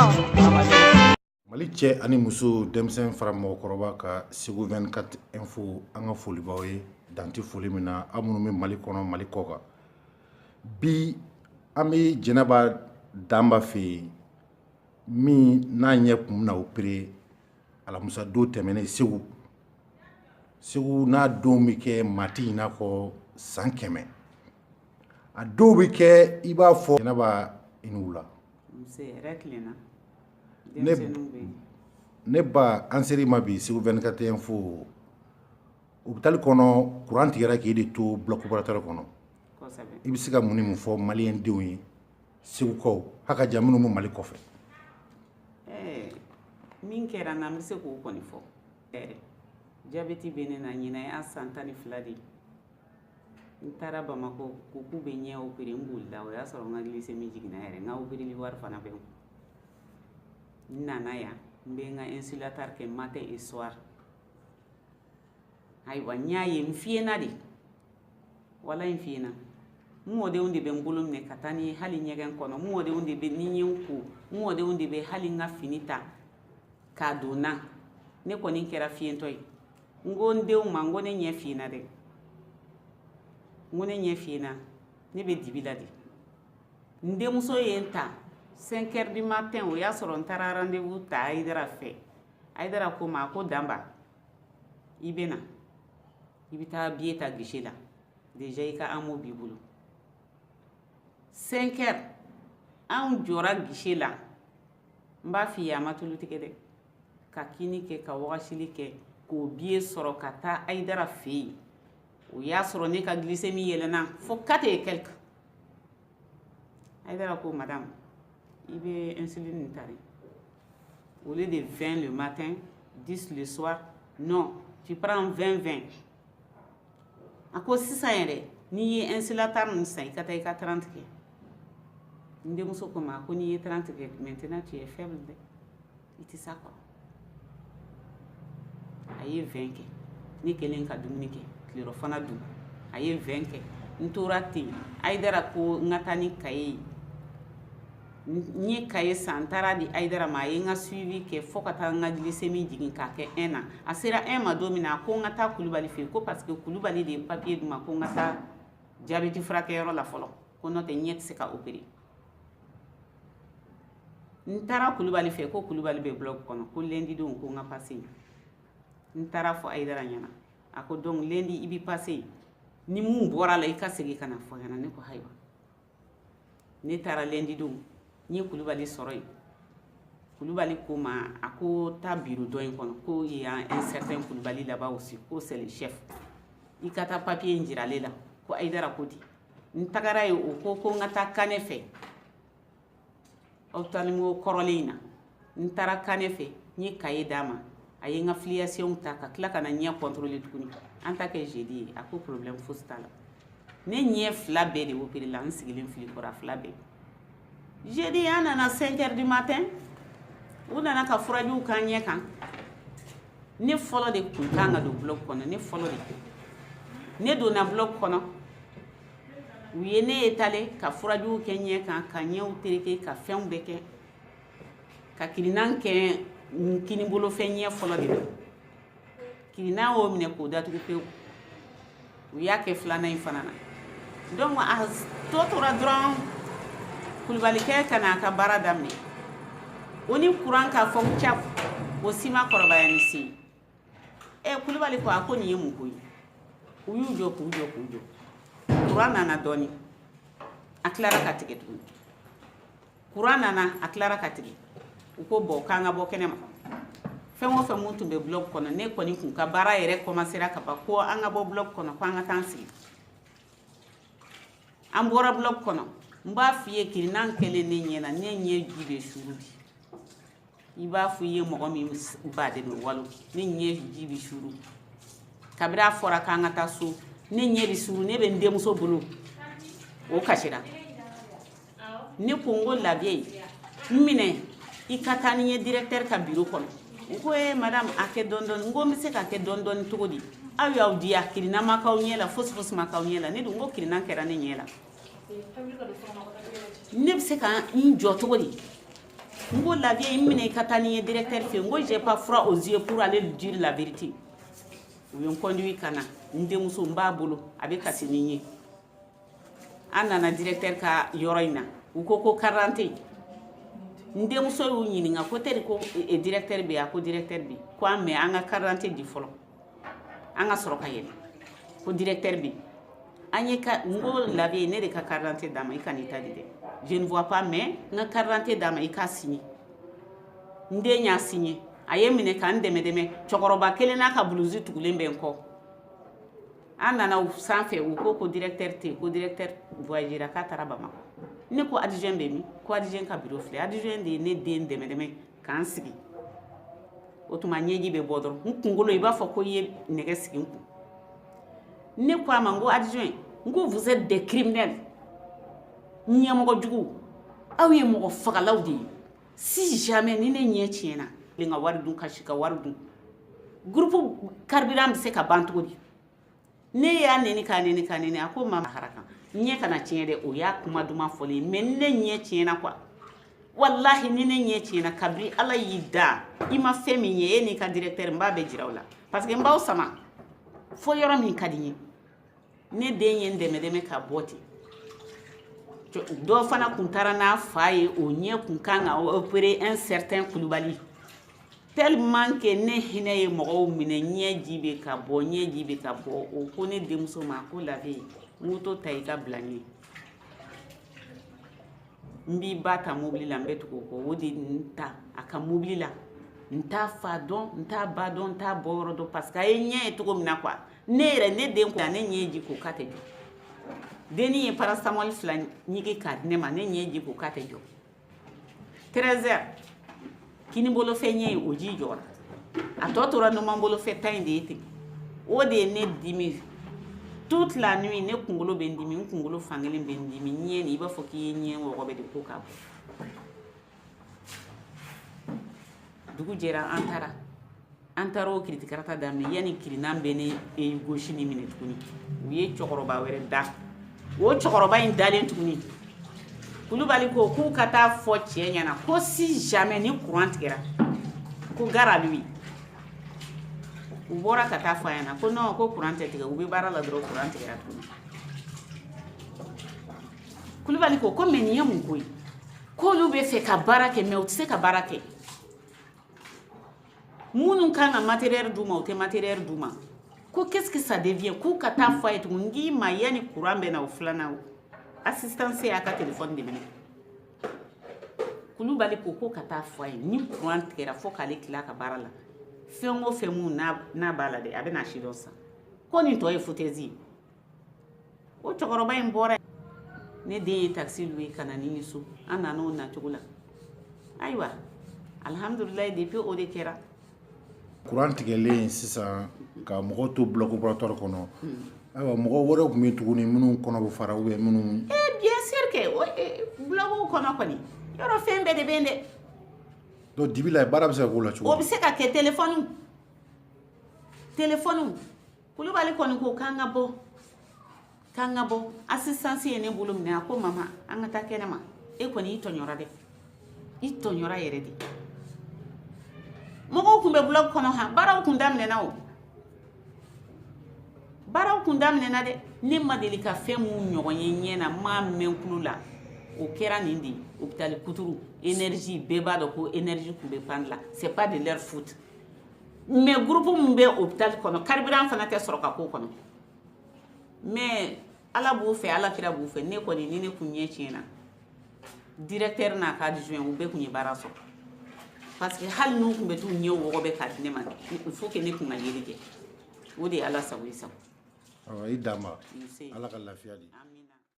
Mali cɛ ani muso denmisɛn fara mɔgɔkɔrɔba ka Segu 24 info an ka foli b'aw ye danti foli min na aw minnu bɛ Mali kɔnɔ Mali kɔ kan bi an bɛ Jɛnɛba Danba fɛ yen min n'a ɲɛ kun bɛna opérer alamisa don tɛmɛnen Segu n'a don bɛ kɛ mati in n'a fɔ san 100 a dɔw bɛ kɛ i b'a fɔ Jɛnɛba i ni wula ne ba an seri ma bi Segu 24 info hôpital kɔnɔ courant tigɛra k'e de to bloc opératoire kɔnɔ i bɛ se ka mun ni mun fɔ maliyɛn denw ye segukaw haka ja minnu bɛ Mali kɔfɛ min kɛra na n bɛ se k'o kɔni fɔ jabɛti bɛ ne na ɲinɛ y'a san 12 de n taara Bamakɔ ko k'u bɛ ɲɛ opérer n bolila o y'a sɔrɔ n ka glycémie jiginna yɛrɛ n ka opéreli wari fana bɛ n nana yan n bɛ n ka insulateur kɛ matin et soir ayiwa n y'a ye n fiyɛna de wala n fiyɛna n mɔdenw de bɛ n bolo minɛ ka taa ni hali ɲɛgɛn kɔnɔ n mɔdenw de bɛ ni n ye n ko n mɔdenw de bɛ hali n ka fini ta k'a don na ne kɔni kɛra fiyɛntɔ ye n ko n denw ma n ko ne ɲɛ fiyɛna dɛ n ko ne ɲɛ fiyɛna ne bɛ dibi la de n denmuso ye n ta 5 heures du matin o y'a sɔrɔ n taara rendez-vous ta Ayidara fɛ Ayidara ko ma ko Danba i bɛ na i bɛ taa billet ta guichet la déjà i ka amo b'i bolo 5 heures anw jɔra guichet la n b'a f'i ye a ma tulu tigɛ dɛ ka kini kɛ ka wagasili kɛ k'o billet sɔrɔ ka taa Ayidara fɛ yen o y'a sɔrɔ ne ka glycémie yɛlɛnna fo 4 et quelque Ayidara ko madame i bɛ insuline ta de au lieu de 20 le matin 10 le soir non tu prends 20 a ko sisan yɛrɛ n'i ye insulateur ninnu san i ka taa i ka 30 kɛ n denmuso ko ma ko n'i ye 30 kɛ maintenant tu es faible dɛ i tɛ s'a kɔrɔ a ye 20 kɛ ne kɛlen ka dumuni kɛ tilelafana dun a ye 20 kɛ n tora ten Ayidara ko n ka taa ni kaye ye n ye kaye san n taara di Ayidara ma a ye n ka suivi kɛ fo ka taa n ka glycémie jigin k'a kɛ 1 na a sera 1 ma don min na a ko n ka taa Kulibali fɛ yen ko parce que Kulibali de ye papier d'u ma ko n ka taa jabɛti furakɛyɔrɔ la fɔlɔ ko n'o tɛ ɲɛ tɛ se ka opérer n taara Kulibali fɛ ko Kulibali bɛ bloc kɔnɔ ko lundi don ko n ka passer n taara fɔ Ayidara ɲɛna a ko donc lundi i bɛ passer ni mun bɔra la i ka segin ka na fɔ ɲɛna ne ko ayiwa ne taara lundi don n ye Kulibali sɔrɔ yen Kulibali ko ma a ko taa bureau dɔ in kɔnɔ ko il y a un certain Kulibali là-bas aussi ko c'est le chef i ka taa papier in jira ale la ko Ayidara ko di n tagara yen o ko n ka taa Kanɛ fɛ ophtalmo kɔrɔlen in na n taara Kanɛ fɛ n ye cahier d'a ma a ye n ka filiation ta ka tila ka na ɲɛ contrôler tuguni an ta kɛ jeudi ye a ko problème fosi t'a la ne ɲɛ 2 bɛɛ de opérer la n sigilen fili kɔrɔ a 2 bɛɛ jeudi an nana 5 heures du matin u nana ka furajiw k'an ɲɛ kan ne fɔlɔ de kun kan ka don bloc kɔnɔ ne fɔlɔ de ne donna bloc kɔnɔ u ye ne étaler ka furajiw kɛ ɲɛ kan ka ɲɛw tereke ka fɛnw bɛɛ kɛ ka kirinan kɛ n kini bolofɛn ɲɛ fɔlɔ de don kirinan y'o minɛ k'o datugu pewu u y'a kɛ 2nan in fana na donc a tɔ tora dɔrɔn Kulubalikɛ ka n'a ka baara daminɛ o ni courant ka fɔ cap o si ma kɔrɔbaya ni si Kulibali ko a ko nin ye mun ko ye u y'u jɔ k'u jɔ courant nana dɔɔni a tilara ka tigɛ tuguni courant nana a tilara ka tigɛ u ko bon k'an ka bɔ kɛnɛma fɛn o fɛn mun tun bɛ bloc kɔnɔ ne kɔni kun ka baara yɛrɛ commencera ka ban ko an ka bɔ bloc kɔnɔ ko an ka taa an sigi an bɔra bloc kɔnɔ n b'a f'i ye kirinan kɛlen ne ɲɛna ne ɲɛ ji bɛ suru bi i b'a fɔ i ye mɔgɔ min baden don walo ne ɲɛ ji bɛ suru kabiri a fɔra k'an ka taa so ne ɲɛ bɛ suru ne bɛ n denmuso bolo o kasira ne ko n ko Labiye n minɛ i ka taa ni ye directeur ka bureau kɔnɔ u ko madame a kɛ dɔɔni dɔɔni n ko n bɛ se ka kɛ dɔɔni dɔɔni cogo di aw y'aw di yan kirinan ma k'aw ɲɛ la fosi fosi ma k'aw ɲɛ la ne dun ko kirinan kɛra ne ɲɛ la ne bɛ se ka n jɔ cogo di Ngo la vie imine katani directeur fait ngo j'ai pas froid aux yeux pour aller lui dire la vérité. Ou yon conduit kana ndemuso mba bolo abe kasini anana directeur ka yoroina uko ko 40 ndemuso yu nyini nga ko teri ko e directeur be ako directeur bi ko ame anga 40 di folo anga soroka yele ko directeur bi anye ka ngo la vie ne de ka 40 dama ikani tadi de je ne vois pas mais nga 40 dama ika signé nde nya signé aye mine kan deme chokoroba kele na ka bluzi tugulen ben ko anana u sanfé u ko directeur te ko directeur voyagera ka tarabama ne ko adjoint be mi ko adjoint ka bureau flé adjoint de ne den deme kan sigi otuma nyeji be bodoro nkungolo iba fo ko ye nege sigi nku ne ko amango adjoint ngo vous êtes des criminels nyamo jugu awi mo fagalawdi si jamais ni ne nye tiena linga wardu kashika wardu groupe carburant be se ka bantugodi ne ya neni kaneni ako mama haraka nye kana tiende o ya kuma duma foli men ne nye tiena kwa wallahi ni ne nye tiena kabri ala yida ima femi nye ni ka directeur mbabe jirawla parce que mbaw sama fo yoro min kadinyi ne denye ndeme ka boti do fana kuntara na faye o nye kunkanga opérer un certain Koulibaly tellement que ne hine mo mine nye jibe ka bo o ko ne demuso ma ko laver muto taika blani mbi bata mobile la mbetu ko wodi nta aka mobile la nta fadon nta badon nta borodo parce que ay nye to ko mina kwa ne den ko ne nye ji ko kate deni parastamol flan nyigi kad ne ma ne nye ji ko kate jo 13h kini bolo fe nye oji jora atotora no mambolo fe tainde ite o de ne dimi toute la nuit ne kungolo bendimi kungolo fangele bendimi nye ni ba foki nye wo be de ko ka dugu jera antaro critiquerata damne yani kirinam bene e gauche ni minute kuni wiye chokoroba were da wo chokoroba in dalen tukuni Koulibaly ko ku kata fo tienya na ko si jamais ni courant tigera ko gara lui ubora kata fo yana ko no ko courant tigera ubi bara la dro courant tigera tukuni Koulibaly ko meni yamu ko lu be fe ka barake me o tse ka barake munun kanga matériel duma o te matériel duma ko qu'est-ce que ça devient ko kata fo etu ngi ma yani courant be na o flana assistance à ka téléphone de mene Koulibaly ko kata fo ni courant tigera fo kale kila ka barala fengo femu na bala de abena shidosa ko ni to e fotezi o chokoroba imbora ne de taxi lui kana nini su anano na tugula aywa alhamdulillah depuis o de kera courant tigele sisa ka mogo to bloc opératoire kono aywa mogo wore ko mi tuguni munu kono bo fara ube munu bien sûr que bloc kono koni yoro fembe de bende do dibila bara be se ko la chugo o be se ka ke téléphone Koulibaly kono ko kanga bo assistance ene bulum ne ko mama anga ta kenema e koni itonyora yere di mogo kumbe blog kono ha baraw kundamne na de ne madeli ka femu nyogonye nyena ma menkulula o kera nindi hôpital Kuturu énergie beba do ko énergie kumbe pandla c'est pas de leur faute mais groupe mbe hôpital kono carburant fana te soroka ko kono mais ala bu fe ala kira bu fe ne ko ni ne kunye china directeur na ka adjoint u be kunye baraso parce que hal nu kumbe tu nyew wo be ka ne man il faut que ne kunga yelije wodi ala sawi sa idama ala ka lafiya di amina